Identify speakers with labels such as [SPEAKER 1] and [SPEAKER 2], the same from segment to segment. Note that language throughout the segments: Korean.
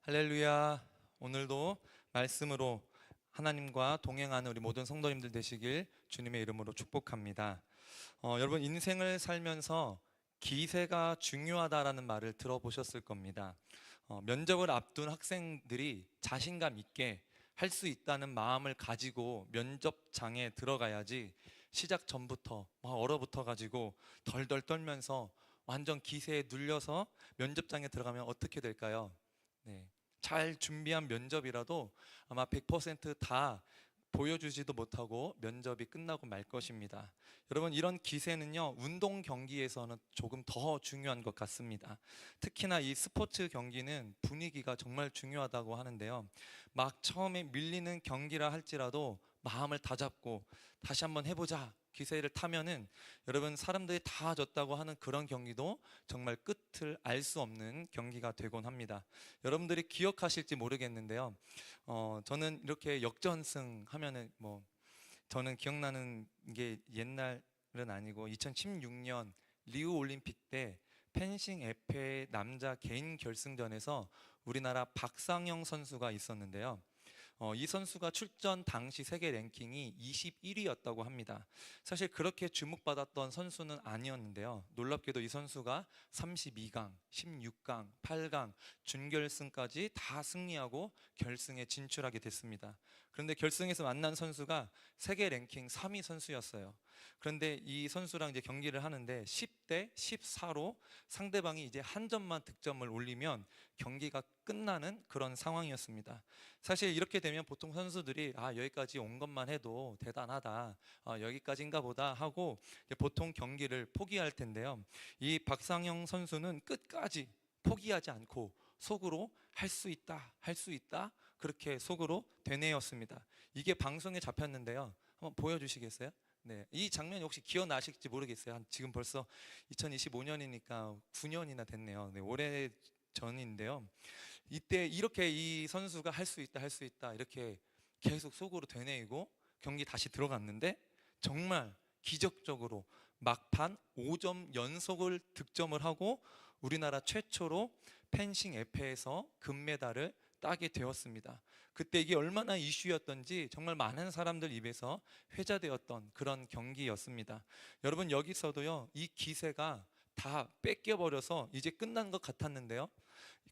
[SPEAKER 1] 할렐루야. 오늘도 말씀으로 하나님과 동행하는 우리 모든 성도님들 되시길 주님의 이름으로 축복합니다. 여러분, 인생을 살면서 기세가 중요하다라는 말을 들어보셨을 겁니다. 면접을 앞둔 학생들이 자신감 있게 할 수 있다는 마음을 가지고 면접장에 들어가야지, 시작 전부터 얼어붙어 가지고 덜덜 떨면서 완전 기세에 눌려서 면접장에 들어가면 어떻게 될까요? 네. 잘 준비한 면접이라도 아마 100%다 보여주지도 못하고 면접이 끝나고 말 것입니다. 여러분, 이런 기세는요, 운동 경기에서는 조금 더 중요한 것 같습니다. 특히나 이 스포츠 경기는 분위기가 정말 중요하다고 하는데요, 막 처음에 밀리는 경기라 할지라도 마음을 다잡고 다시 한번 해보자 기세를 타면은, 여러분, 사람들이 다 졌다고 하는 그런 경기도 정말 끝을 알 수 없는 경기가 되곤 합니다. 여러분들이 기억하실지 모르겠는데요, 저는 이렇게 역전승 하면은 저는 기억나는 게 옛날은 아니고 2016년 리우 올림픽 때 펜싱 에페 남자 개인 결승전에서 우리나라 박상영 선수가 있었는데요. 이 선수가 출전 당시 세계 랭킹이 21위였다고 합니다. 사실 그렇게 주목받았던 선수는 아니었는데요, 놀랍게도 이 선수가 32강, 16강, 8강, 준결승까지 다 승리하고 결승에 진출하게 됐습니다. 그런데 결승에서 만난 선수가 세계 랭킹 3위 선수였어요. 그런데 이 선수랑 이제 경기를 하는데 10대 14로 상대방이 이제 한 점만 득점을 올리면 경기가 끝나는 그런 상황이었습니다. 사실 이렇게 되면 보통 선수들이 여기까지 온 것만 해도 대단하다, 여기까지인가 보다 하고 이제 보통 경기를 포기할 텐데요, 이 박상영 선수는 끝까지 포기하지 않고 속으로 할 수 있다, 할 수 있다, 그렇게 속으로 되뇌었습니다. 이게 방송에 잡혔는데요, 한번 보여주시겠어요? 네, 이 장면이 혹시 기억나실지 모르겠어요. 지금 벌써 2025년이니까 9년이나 됐네요. 네, 오래 전인데요, 이때 이렇게 이 선수가 할 수 있다, 할 수 있다 이렇게 계속 속으로 되뇌이고 경기 다시 들어갔는데, 정말 기적적으로 막판 5점 연속을 득점을 하고 우리나라 최초로 펜싱 에페에서 금메달을 따게 되었습니다. 그때 이게 얼마나 이슈였던지 정말 많은 사람들 입에서 회자되었던 그런 경기였습니다. 여러분, 여기서도요, 이 기세가 다 뺏겨버려서 이제 끝난 것 같았는데요,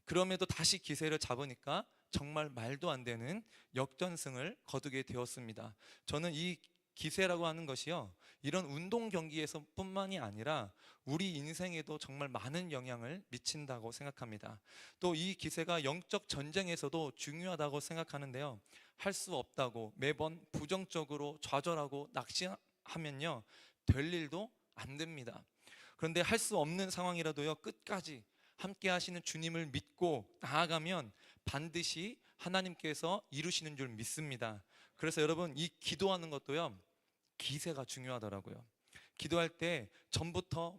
[SPEAKER 1] 그럼에도 다시 기세를 잡으니까 정말 말도 안 되는 역전승을 거두게 되었습니다. 저는 이 기세라고 하는 것이요, 이런 운동 경기에서 뿐만이 아니라 우리 인생에도 정말 많은 영향을 미친다고 생각합니다. 또 이 기세가 영적 전쟁에서도 중요하다고 생각하는데요, 할 수 없다고 매번 부정적으로 좌절하고 낙심하면요, 될 일도 안 됩니다. 그런데 할 수 없는 상황이라도요, 끝까지 함께 하시는 주님을 믿고 나아가면 반드시 하나님께서 이루시는 줄 믿습니다. 그래서 여러분, 이 기도하는 것도요, 기세가 중요하더라고요. 기도할 때 전부터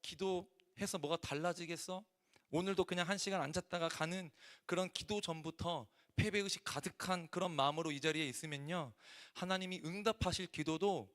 [SPEAKER 1] 기도해서 뭐가 달라지겠어? 오늘도 그냥 1시간 앉았다가 가는 그런 기도 전부터 패배의식 가득한 그런 마음으로 이 자리에 있으면요, 하나님이 응답하실 기도도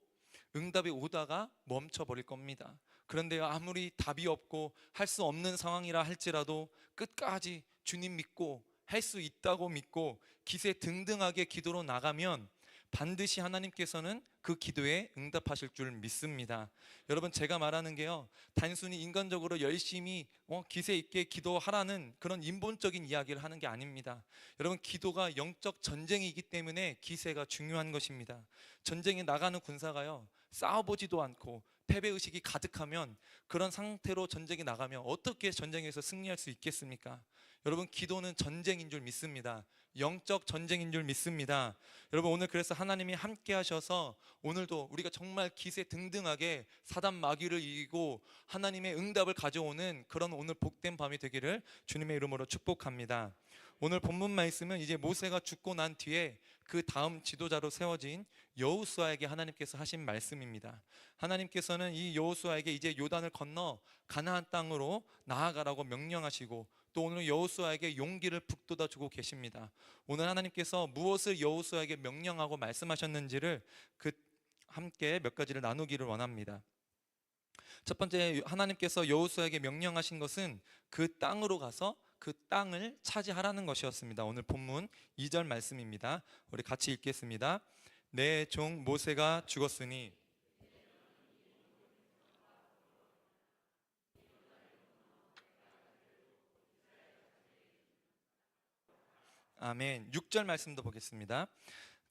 [SPEAKER 1] 응답이 오다가 멈춰버릴 겁니다. 그런데요, 아무리 답이 없고 할 수 없는 상황이라 할지라도 끝까지 주님 믿고 할 수 있다고 믿고 기세 등등하게 기도로 나가면 반드시 하나님께서는 그 기도에 응답하실 줄 믿습니다. 여러분, 제가 말하는 게요, 단순히 인간적으로 열심히 기세 있게 기도하라는 그런 인본적인 이야기를 하는 게 아닙니다. 여러분, 기도가 영적 전쟁이기 때문에 기세가 중요한 것입니다. 전쟁에 나가는 군사가요, 싸워보지도 않고 패배의식이 가득하면, 그런 상태로 전쟁에 나가면 어떻게 전쟁에서 승리할 수 있겠습니까? 여러분, 기도는 전쟁인 줄 믿습니다. 영적 전쟁인 줄 믿습니다. 여러분, 오늘 그래서 하나님이 함께 하셔서 오늘도 우리가 정말 기세 등등하게 사단 마귀를 이기고 하나님의 응답을 가져오는 그런 오늘 복된 밤이 되기를 주님의 이름으로 축복합니다. 오늘 본문 말씀은 이제 모세가 죽고 난 뒤에 그 다음 지도자로 세워진 여호수아에게 하나님께서 하신 말씀입니다. 하나님께서는 이 여호수아에게 이제 요단을 건너 가나안 땅으로 나아가라고 명령하시고, 또 오늘 여호수아에게 용기를 북돋아 주고 계십니다. 오늘 하나님께서 무엇을 여호수아에게 명령하고 말씀하셨는지를 함께 몇 가지를 나누기를 원합니다. 첫 번째, 하나님께서 여호수아에게 명령하신 것은 그 땅으로 가서 그 땅을 차지하라는 것이었습니다. 오늘 본문 2절 말씀입니다. 우리 같이 읽겠습니다. 내 종 모세가 죽었으니 아멘. 6절 말씀도 보겠습니다.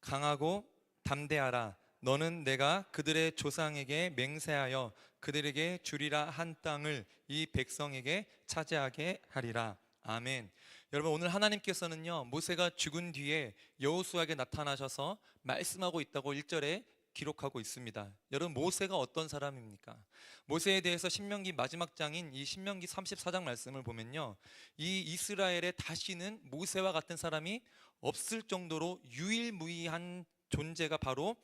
[SPEAKER 1] 강하고 담대하라. 너는 내가 그들의 조상에게 맹세하여 그들에게 주리라 한 땅을 이 백성에게 차지하게 하리라. 아멘. 여러분, 오늘 하나님께서는요, 모세가 죽은 뒤에 여호수아에게 나타나셔서 말씀하고 있다고 1절에 기록하고 있습니다. 여러분, 모세가 어떤 사람입니까? 모세에 대해서 신명기 마지막 장인 이 신명기 34장 말씀을 보면요, 이 이스라엘에 다시는 모세와 같은 사람이 없을 정도로 유일무이한 존재가 바로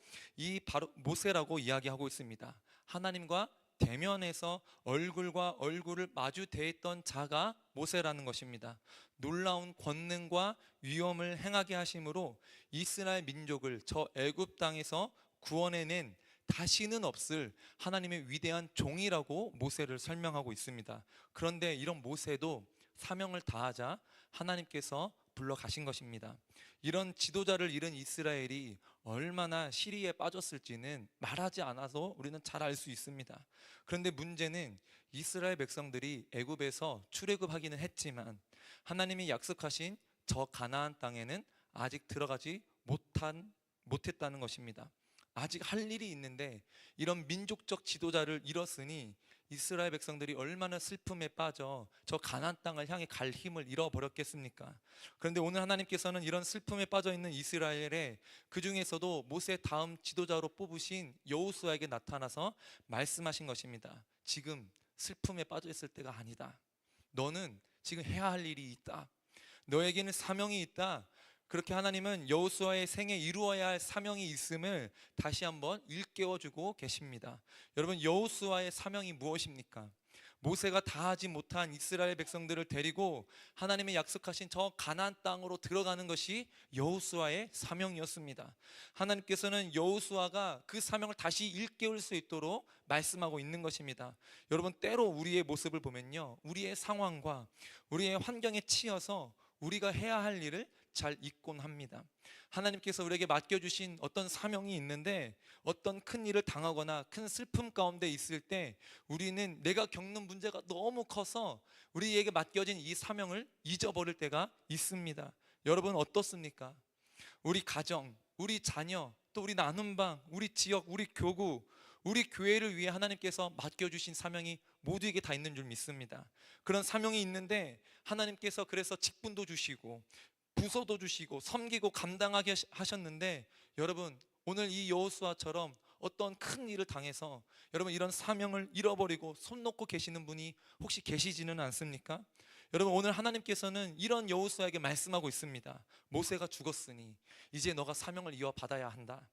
[SPEAKER 1] 모세라고 이야기하고 있습니다. 하나님과 대면에서 얼굴과 얼굴을 마주 대했던 자가 모세라는 것입니다. 놀라운 권능과 위엄을 행하게 하심으로 이스라엘 민족을 저 애굽 땅에서 구원해낸 다시는 없을 하나님의 위대한 종이라고 모세를 설명하고 있습니다. 그런데 이런 모세도 사명을 다하자 하나님께서 불러가신 것입니다. 이런 지도자를 잃은 이스라엘이 얼마나 시리에 빠졌을지는 말하지 않아서 우리는 잘 알 수 있습니다. 그런데 문제는 이스라엘 백성들이 애굽에서 출애굽하기는 했지만 하나님이 약속하신 저 가나안 땅에는 아직 들어가지 못했다는 것입니다. 아직 할 일이 있는데 이런 민족적 지도자를 잃었으니 이스라엘 백성들이 얼마나 슬픔에 빠져 저 가나안 땅을 향해 갈 힘을 잃어버렸겠습니까? 그런데 오늘 하나님께서는 이런 슬픔에 빠져 있는 이스라엘에 그 중에서도 모세 다음 지도자로 뽑으신 여호수아에게 나타나서 말씀하신 것입니다. 지금 슬픔에 빠져 있을 때가 아니다. 너는 지금 해야 할 일이 있다. 너에게는 사명이 있다. 그렇게 하나님은 여호수아의 생에 이루어야 할 사명이 있음을 다시 한번 일깨워주고 계십니다. 여러분, 여호수아의 사명이 무엇입니까? 모세가 다하지 못한 이스라엘 백성들을 데리고 하나님의 약속하신 저 가나안 땅으로 들어가는 것이 여호수아의 사명이었습니다. 하나님께서는 여호수아가 그 사명을 다시 일깨울 수 있도록 말씀하고 있는 것입니다. 여러분, 때로 우리의 모습을 보면요, 우리의 상황과 우리의 환경에 치여서 우리가 해야 할 일을 잘 잊곤 합니다. 하나님께서 우리에게 맡겨주신 어떤 사명이 있는데 어떤 큰 일을 당하거나 큰 슬픔 가운데 있을 때 우리는 내가 겪는 문제가 너무 커서 우리에게 맡겨진 이 사명을 잊어버릴 때가 있습니다. 여러분, 어떻습니까? 우리 가정, 우리 자녀, 또 우리 나눔방, 우리 지역, 우리 교구, 우리 교회를 위해 하나님께서 맡겨주신 사명이 모두에게 다 있는 줄 믿습니다. 그런 사명이 있는데 하나님께서 그래서 직분도 주시고 부서도 주시고 섬기고 감당하게 하셨는데, 여러분, 오늘 이 여호수아처럼 어떤 큰 일을 당해서 여러분 이런 사명을 잃어버리고 손 놓고 계시는 분이 혹시 계시지는 않습니까? 여러분, 오늘 하나님께서는 이런 여호수아에게 말씀하고 있습니다. 모세가 죽었으니 이제 너가 사명을 이어받아야 한다.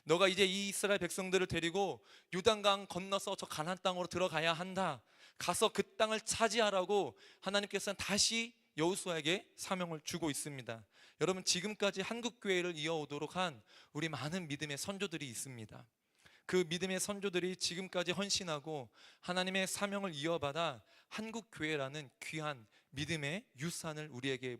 [SPEAKER 1] 너가 이제 이 이스라엘 백성들을 데리고 요단강 건너서 저 가나안 땅으로 들어가야 한다. 가서 그 땅을 차지하라고 하나님께서는 다시 여호수아에게 사명을 주고 있습니다. 여러분, 지금까지 한국교회를 이어오도록 한 우리 많은 믿음의 선조들이 있습니다. 그 믿음의 선조들이 지금까지 헌신하고 하나님의 사명을 이어받아 한국교회라는 귀한 믿음의 유산을 우리에게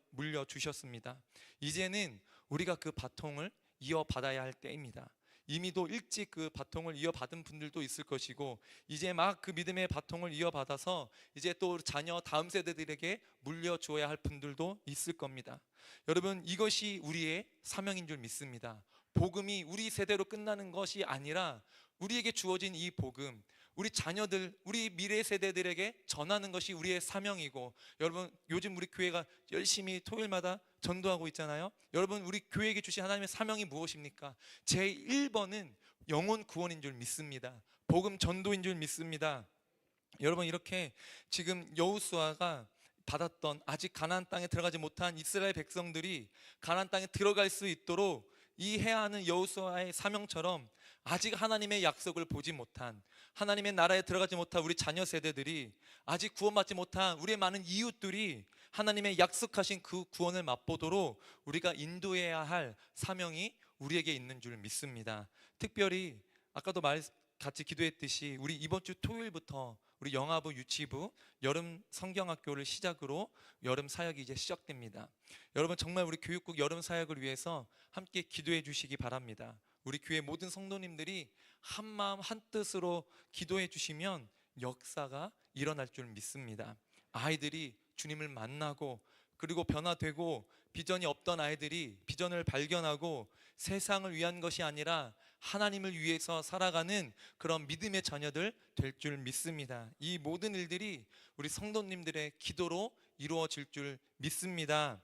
[SPEAKER 1] 물려주셨습니다. 이제는 우리가 그 바통을 이어받아야 할 때입니다. 이미도 일찍 그 바통을 이어받은 분들도 있을 것이고 이제 막 그 믿음의 바통을 이어받아서 이제 또 자녀 다음 세대들에게 물려주어야 할 분들도 있을 겁니다. 여러분, 이것이 우리의 사명인 줄 믿습니다. 복음이 우리 세대로 끝나는 것이 아니라 우리에게 주어진 이 복음, 우리 자녀들, 우리 미래 세대들에게 전하는 것이 우리의 사명이고, 여러분, 요즘 우리 교회가 열심히 토요일마다 전도하고 있잖아요. 여러분, 우리 교회에게 주신 하나님의 사명이 무엇입니까? 제1번은 영혼 구원인 줄 믿습니다. 복음 전도인 줄 믿습니다. 여러분, 이렇게 지금 여호수아가 받았던 아직 가나안 땅에 들어가지 못한 이스라엘 백성들이 가나안 땅에 들어갈 수 있도록 이 해야 하는 여호수아의 사명처럼 아직 하나님의 약속을 보지 못한, 하나님의 나라에 들어가지 못한 우리 자녀 세대들이, 아직 구원받지 못한 우리의 많은 이웃들이 하나님의 약속하신 그 구원을 맛보도록 우리가 인도해야 할 사명이 우리에게 있는 줄 믿습니다. 특별히 아까도 같이 기도했듯이 우리 이번 주 토요일부터 우리 영아부, 유치부, 여름 성경학교를 시작으로 여름 사역이 이제 시작됩니다. 여러분 정말 우리 교육국 여름 사역을 위해서 함께 기도해 주시기 바랍니다. 우리 교회 모든 성도님들이 한 마음 한 뜻으로 기도해 주시면 역사가 일어날 줄 믿습니다. 아이들이 주님을 만나고 그리고 변화되고, 비전이 없던 아이들이 비전을 발견하고 세상을 위한 것이 아니라 하나님을 위해서 살아가는 그런 믿음의 자녀들 될 줄 믿습니다. 이 모든 일들이 우리 성도님들의 기도로 이루어질 줄 믿습니다.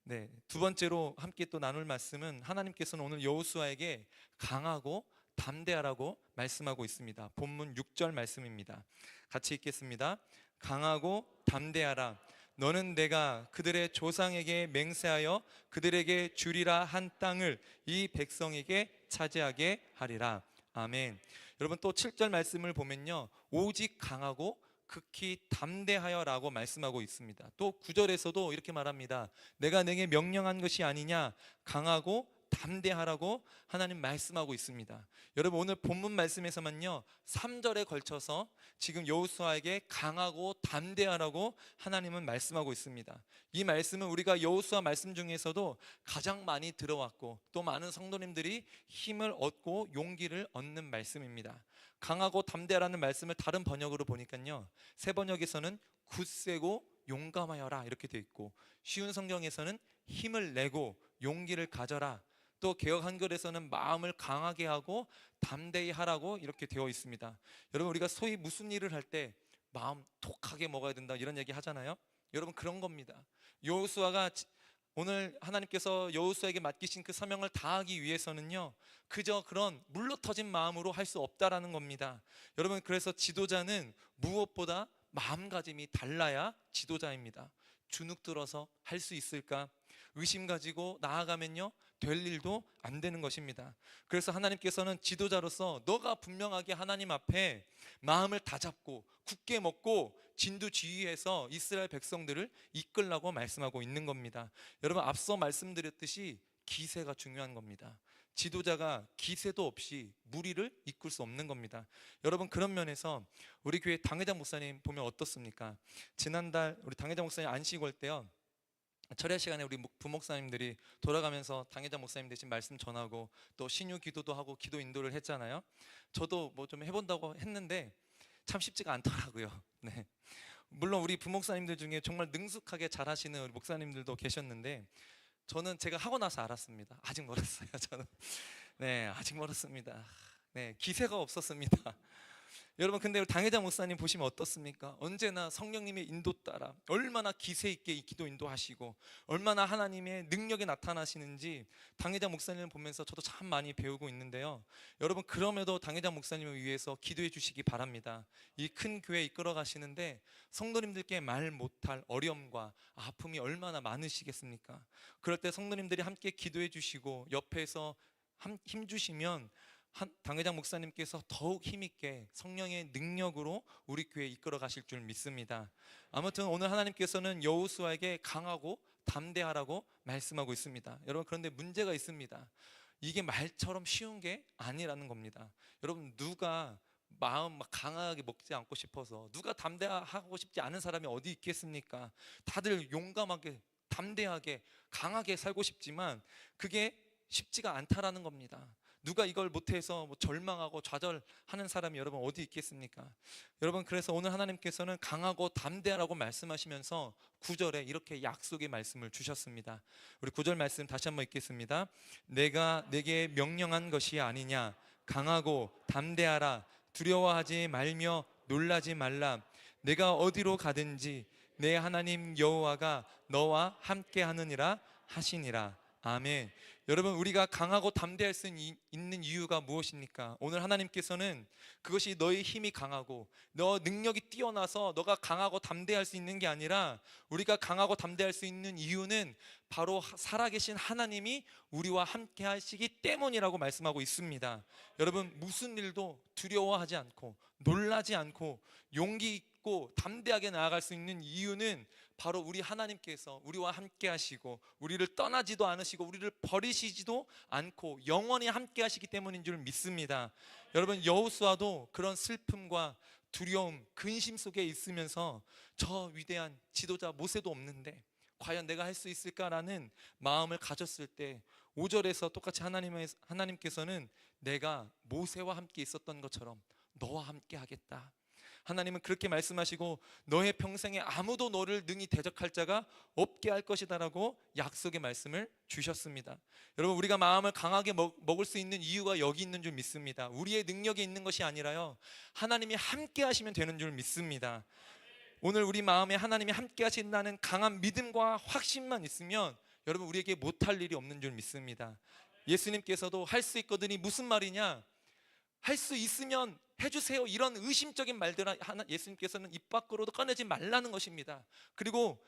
[SPEAKER 1] 네, 두 번째로 함께 또 나눌 말씀은 하나님께서는 오늘 여호수아에게 강하고 담대하라고 말씀하고 있습니다. 본문 6절 말씀입니다. 같이 읽겠습니다. 강하고 담대하라. 너는 내가 그들의 조상에게 맹세하여 그들에게 주리라 한 땅을 이 백성에게 차지하게 하리라. 아멘. 여러분 또 7절 말씀을 보면요, 오직 강하고 극히 담대하여라고 말씀하고 있습니다. 또 9절에서도 이렇게 말합니다. 내가 내게 명령한 것이 아니냐, 강하고 담대하라고 하나님 말씀하고 있습니다. 여러분 오늘 본문 말씀에서만요 3절에 걸쳐서 지금 여호수아에게 강하고 담대하라고 하나님은 말씀하고 있습니다. 이 말씀은 우리가 여호수아 말씀 중에서도 가장 많이 들어왔고 또 많은 성도님들이 힘을 얻고 용기를 얻는 말씀입니다. 강하고 담대하라는 말씀을 다른 번역으로 보니까요, 새 번역에서는 굳세고 용감하여라 이렇게 되어 있고, 쉬운 성경에서는 힘을 내고 용기를 가져라, 또 개역 한글에서는 마음을 강하게 하고 담대히 하라고 이렇게 되어 있습니다. 여러분 우리가 소위 무슨 일을 할 때 마음 톡하게 먹어야 된다 이런 얘기 하잖아요. 여러분 그런 겁니다. 여호수아가 오늘 하나님께서 여호수아에게 맡기신 그 사명을 다하기 위해서는요, 그저 그런 물러터진 마음으로 할 수 없다라는 겁니다. 여러분 그래서 지도자는 무엇보다 마음가짐이 달라야 지도자입니다. 주눅 들어서 할 수 있을까? 의심 가지고 나아가면요 될 일도 안 되는 것입니다. 그래서 하나님께서는 지도자로서 너가 분명하게 하나님 앞에 마음을 다잡고 굳게 먹고 진두지휘해서 이스라엘 백성들을 이끌라고 말씀하고 있는 겁니다. 여러분 앞서 말씀드렸듯이 기세가 중요한 겁니다. 지도자가 기세도 없이 무리를 이끌 수 없는 겁니다. 여러분 그런 면에서 우리 교회 당회장 목사님 보면 어떻습니까? 지난달 우리 당회장 목사님 안식 올 때요, 철야 시간에 우리 부목사님들이 돌아가면서 당회장 목사님 대신 말씀 전하고 또 신유 기도도 하고 기도 인도를 했잖아요. 저도 뭐 좀 해본다고 했는데 참 쉽지가 않더라고요. 네. 물론 우리 부목사님들 중에 정말 능숙하게 잘하시는 우리 목사님들도 계셨는데 저는 제가 하고 나서 알았습니다. 아직 멀었어요. 저는 네 아직 멀었습니다. 네 기세가 없었습니다. 여러분 근데 당회장 목사님 보시면 어떻습니까? 언제나 성령님의 인도 따라 얼마나 기세 있게 이 기도 인도하시고 얼마나 하나님의 능력이 나타나시는지 당회장 목사님을 보면서 저도 참 많이 배우고 있는데요. 여러분 그럼에도 당회장 목사님을 위해서 기도해 주시기 바랍니다. 이 큰 교회 이끌어 가시는데 성도님들께 말 못할 어려움과 아픔이 얼마나 많으시겠습니까? 그럴 때 성도님들이 함께 기도해 주시고 옆에서 힘 주시면 당회장 목사님께서 더욱 힘있게 성령의 능력으로 우리 교회 이끌어 가실 줄 믿습니다. 아무튼 오늘 하나님께서는 여호수아에게 강하고 담대하라고 말씀하고 있습니다. 여러분 그런데 문제가 있습니다. 이게 말처럼 쉬운 게 아니라는 겁니다. 여러분 누가 마음 막 강하게 먹지 않고 싶어서, 누가 담대하고 싶지 않은 사람이 어디 있겠습니까? 다들 용감하게 담대하게 강하게 살고 싶지만 그게 쉽지가 않다라는 겁니다. 누가 이걸 못해서 뭐 절망하고 좌절하는 사람이 여러분 어디 있겠습니까? 여러분 그래서 오늘 하나님께서는 강하고 담대하라고 말씀하시면서 9절에 이렇게 약속의 말씀을 주셨습니다. 우리 9절 말씀 다시 한번 읽겠습니다. 내가 내게 명령한 것이 아니냐, 강하고 담대하라. 두려워하지 말며 놀라지 말라. 내가 어디로 가든지 내 하나님 여호와가 너와 함께 하느니라 하시니라. 아멘. 여러분 우리가 강하고 담대할 수 있는 이유가 무엇입니까? 오늘 하나님께서는 그것이 너의 힘이 강하고 너 능력이 뛰어나서 너가 강하고 담대할 수 있는 게 아니라, 우리가 강하고 담대할 수 있는 이유는 바로 살아계신 하나님이 우리와 함께 하시기 때문이라고 말씀하고 있습니다. 여러분 무슨 일도 두려워하지 않고 놀라지 않고 용기 있고 담대하게 나아갈 수 있는 이유는 바로 우리 하나님께서 우리와 함께 하시고 우리를 떠나지도 않으시고 우리를 버리시지도 않고 영원히 함께 하시기 때문인 줄 믿습니다. 여러분 여호수아도 그런 슬픔과 두려움, 근심 속에 있으면서 저 위대한 지도자 모세도 없는데 과연 내가 할 수 있을까라는 마음을 가졌을 때 5절에서 똑같이 하나님께서는 내가 모세와 함께 있었던 것처럼 너와 함께 하겠다. 하나님은 그렇게 말씀하시고 너의 평생에 아무도 너를 능히 대적할 자가 없게 할 것이다라고 약속의 말씀을 주셨습니다. 여러분, 우리가 마음을 강하게 먹을 수 있는 이유가 여기 있는 줄 믿습니다. 우리의 능력에 있는 것이 아니라요, 하나님이 함께 하시면 되는 줄 믿습니다. 오늘 우리 마음에 하나님이 함께 하신다는 강한 믿음과 확신만 있으면 여러분, 우리에게 못할 일이 없는 줄 믿습니다. 예수님께서도 할 수 있거든이 무슨 말이냐, 할 수 있으면 해주세요, 이런 의심적인 말들을 예수님께서는 입 밖으로도 꺼내지 말라는 것입니다. 그리고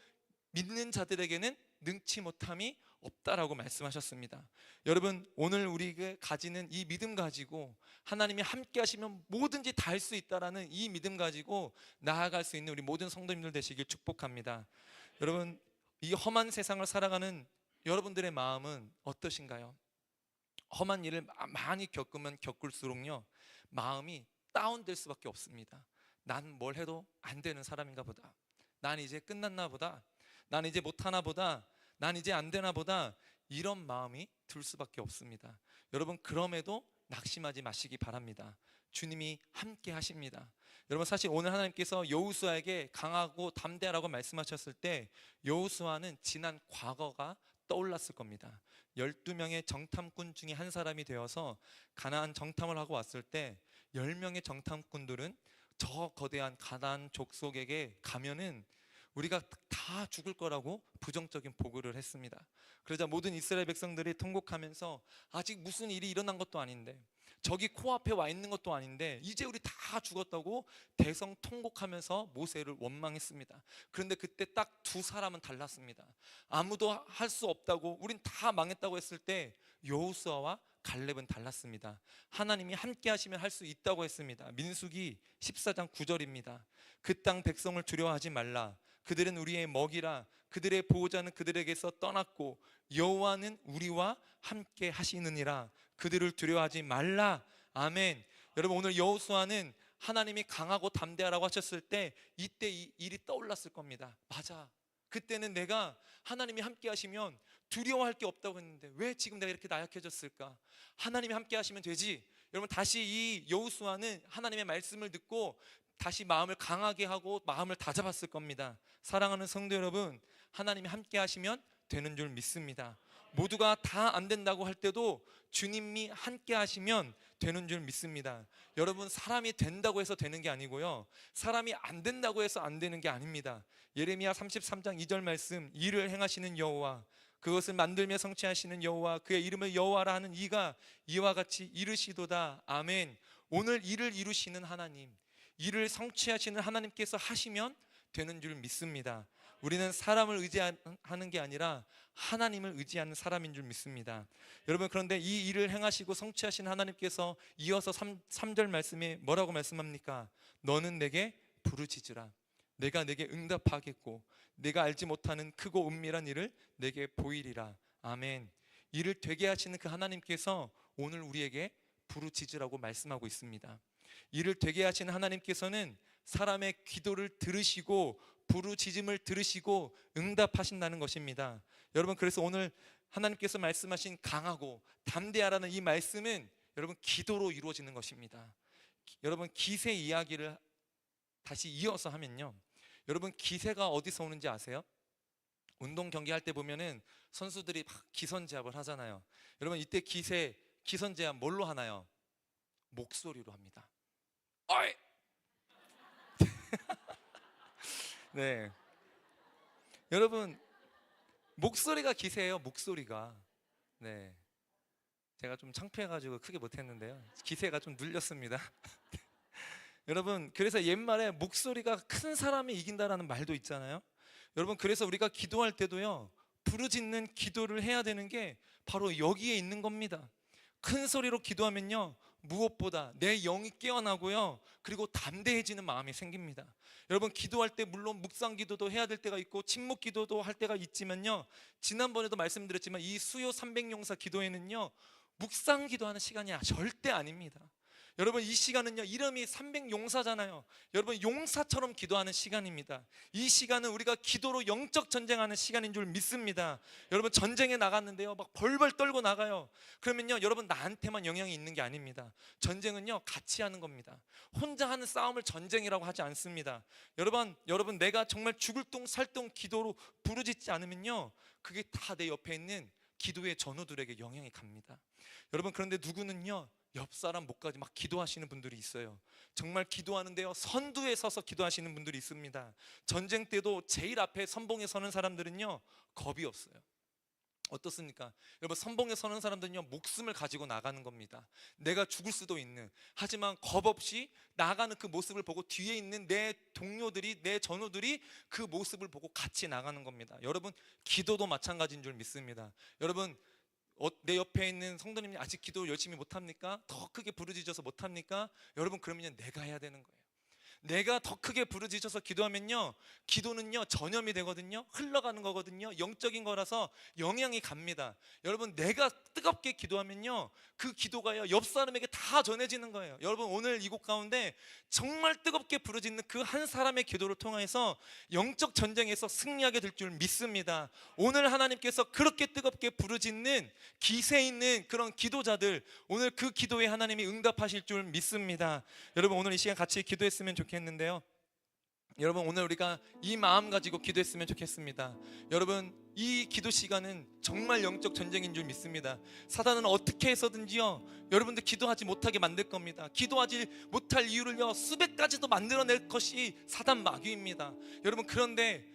[SPEAKER 1] 믿는 자들에게는 능치 못함이 없다라고 말씀하셨습니다. 여러분, 오늘 우리가 가지는 이 믿음 가지고 하나님이 함께 하시면 뭐든지 다 할 수 있다라는 이 믿음 가지고 나아갈 수 있는 우리 모든 성도님들 되시길 축복합니다. 여러분, 이 험한 세상을 살아가는 여러분들의 마음은 어떠신가요? 험한 일을 많이 겪으면 겪을수록요, 마음이 다운될 수밖에 없습니다. 난 뭘 해도 안 되는 사람인가 보다, 난 이제 끝났나 보다, 난 이제 못하나 보다, 난 이제 안 되나 보다, 이런 마음이 들 수밖에 없습니다. 여러분, 그럼에도 낙심하지 마시기 바랍니다. 주님이 함께 하십니다. 여러분, 사실 오늘 하나님께서 여호수아에게 강하고 담대하라고 말씀하셨을 때 여호수아는 지난 과거가 떠올랐을 겁니다. 12명의 정탐꾼 중에 한 사람이 되어서 가나안 정탐을 하고 왔을 때 10명의 정탐꾼들은 저 거대한 가나안 족속에게 가면은 우리가 다 죽을 거라고 부정적인 보고를 했습니다. 그러자 모든 이스라엘 백성들이 통곡하면서 아직 무슨 일이 일어난 것도 아닌데, 저기 코앞에 와 있는 것도 아닌데 이제 우리 다 죽었다고 대성통곡하면서 모세를 원망했습니다. 그런데 그때 딱 두 사람은 달랐습니다. 아무도 할 수 없다고, 우린 다 망했다고 했을 때 여호수아와 갈렙은 달랐습니다. 하나님이 함께 하시면 할 수 있다고 했습니다. 민수기 14장 9절입니다. 그 땅 백성을 두려워하지 말라. 그들은 우리의 먹이라. 그들의 보호자는 그들에게서 떠났고 여호와는 우리와 함께 하시느니라. 그들을 두려워하지 말라. 아멘. 여러분, 오늘 여호수아는 하나님이 강하고 담대하라고 하셨을 때 이때 이 일이 떠올랐을 겁니다. 맞아, 그때는 내가 하나님이 함께 하시면 두려워할 게 없다고 했는데 왜 지금 내가 이렇게 나약해졌을까? 하나님이 함께 하시면 되지. 여러분, 다시 이 여호수아는 하나님의 말씀을 듣고 다시 마음을 강하게 하고 마음을 다잡았을 겁니다. 사랑하는 성도 여러분, 하나님이 함께 하시면 되는 줄 믿습니다. 모두가 다 안 된다고 할 때도 주님이 함께 하시면 되는 줄 믿습니다. 여러분, 사람이 된다고 해서 되는 게 아니고요, 사람이 안 된다고 해서 안 되는 게 아닙니다. 예레미야 33장 2절 말씀, 일을 행하시는 여호와, 그것을 만들며 성취하시는 여호와, 그의 이름을 여호와라 하는 이가 이와 같이 이르시도다. 아멘. 오늘 일을 이루시는 하나님, 일을 성취하시는 하나님께서 하시면 되는 줄 믿습니다. 우리는 사람을 의지하는 게 아니라 하나님을 의지하는 사람인 줄 믿습니다. 여러분, 그런데 이 일을 행하시고 성취하신 하나님께서 이어서 3절 말씀에 뭐라고 말씀합니까? 너는 내게 부르짖으라. 내가 내게 응답하겠고 내가 알지 못하는 크고 은밀한 일을 내게 보이리라. 아멘. 일을 되게 하시는 그 하나님께서 오늘 우리에게 부르짖으라고 말씀하고 있습니다. 일을 되게 하시는 하나님께서는 사람의 기도를 들으시고 부르짖음을 들으시고 응답하신다는 것입니다. 여러분, 그래서 오늘 하나님께서 말씀하신 강하고 담대하라는 이 말씀은 여러분 기도로 이루어지는 것입니다. 여러분, 기세 이야기를 다시 이어서 하면요, 여러분, 기세가 어디서 오는지 아세요? 운동 경기 할 때 보면은 선수들이 막 기선제압을 하잖아요. 여러분, 이때 기선제압 뭘로 하나요? 목소리로 합니다. 어이! 네, 여러분, 목소리가 기세예요. 목소리가. 네, 제가 좀 창피해가지고 크게 못했는데요, 기세가 좀 눌렸습니다. 여러분, 그래서 옛말에 목소리가 큰 사람이 이긴다라는 말도 있잖아요. 여러분, 그래서 우리가 기도할 때도요, 부르짖는 기도를 해야 되는 게 바로 여기에 있는 겁니다. 큰 소리로 기도하면요, 무엇보다 내 영이 깨어나고요, 그리고 담대해지는 마음이 생깁니다. 여러분, 기도할 때 물론 묵상 기도도 해야 될 때가 있고 침묵 기도도 할 때가 있지만요, 지난번에도 말씀드렸지만 이 수요 300용사 기도에는요 묵상 기도하는 시간이 절대 아닙니다. 여러분 이 시간은요, 이름이 300용사잖아요. 여러분 용사처럼 기도하는 시간입니다. 이 시간은 우리가 기도로 영적 전쟁하는 시간인 줄 믿습니다. 여러분 전쟁에 나갔는데요, 막 벌벌 떨고 나가요. 그러면요, 여러분 나한테만 영향이 있는 게 아닙니다. 전쟁은요, 같이 하는 겁니다. 혼자 하는 싸움을 전쟁이라고 하지 않습니다. 여러분 내가 정말 죽을 똥 살 똥 기도로 부르짖지 않으면요, 그게 다 내 옆에 있는 기도의 전우들에게 영향이 갑니다. 여러분 그런데 누구는요, 옆 사람 목까지 막 기도하시는 분들이 있어요. 정말 기도하는데요, 선두에 서서 기도하시는 분들이 있습니다. 전쟁 때도 제일 앞에 선봉에 서는 사람들은요, 겁이 없어요. 어떻습니까? 여러분 선봉에 서는 사람들은요, 목숨을 가지고 나가는 겁니다. 내가 죽을 수도 있는, 하지만 겁 없이 나가는 그 모습을 보고 뒤에 있는 내 동료들이, 내 전우들이 그 모습을 보고 같이 나가는 겁니다. 여러분 기도도 마찬가지인 줄 믿습니다. 여러분 내 옆에 있는 성도님이 아직 기도 열심히 못합니까? 더 크게 부르짖어서 못합니까? 여러분 그러면 내가 해야 되는 거예요. 내가 더 크게 부르짖어서 기도하면요, 기도는요 전염이 되거든요. 흘러가는 거거든요. 영적인 거라서 영향이 갑니다. 여러분 내가 뜨겁게 기도하면요, 그 기도가요 옆 사람에게 다 전해지는 거예요. 여러분 오늘 이곳 가운데 정말 뜨겁게 부르짖는 그 한 사람의 기도를 통해서 영적 전쟁에서 승리하게 될 줄 믿습니다. 오늘 하나님께서 그렇게 뜨겁게 부르짖는 기세 있는 그런 기도자들, 오늘 그 기도에 하나님이 응답하실 줄 믿습니다. 여러분 오늘 이 시간 같이 기도했으면 좋겠는데요, 여러분 오늘 우리가 이 마음 가지고 기도했으면 좋겠습니다. 여러분 이 기도 시간은 정말 영적 전쟁인 줄 믿습니다. 사단은 어떻게 해서든지요, 여러분들 기도하지 못하게 만들 겁니다. 기도하지 못할 이유를요, 수백 가지도 만들어낼 것이 사단 마귀입니다. 여러분 그런데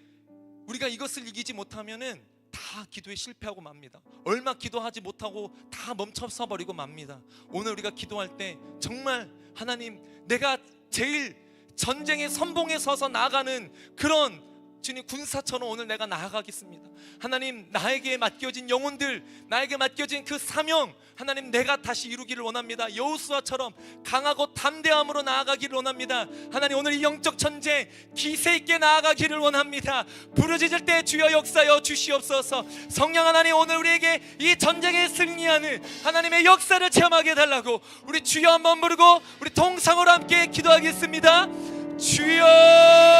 [SPEAKER 1] 우리가 이것을 이기지 못하면은 다 기도에 실패하고 맙니다. 얼마 기도하지 못하고 다 멈춰서 버리고 맙니다. 오늘 우리가 기도할 때 정말 하나님, 내가 제일 전쟁의 선봉에 서서 나아가는 그런 주님 군사처럼 오늘 내가 나아가겠습니다. 하나님 나에게 맡겨진 영혼들, 나에게 맡겨진 그 사명, 하나님 내가 다시 이루기를 원합니다. 여호수아처럼 강하고 담대함으로 나아가기를 원합니다. 하나님 오늘 이 영적 전쟁 기세 있게 나아가기를 원합니다. 부르짖을 때 주여 역사여 주시옵소서. 성령 하나님 오늘 우리에게 이 전쟁에 승리하는 하나님의 역사를 체험하게 해달라고 우리 주여 한번 부르고 우리 통성으로 함께 기도하겠습니다. 주여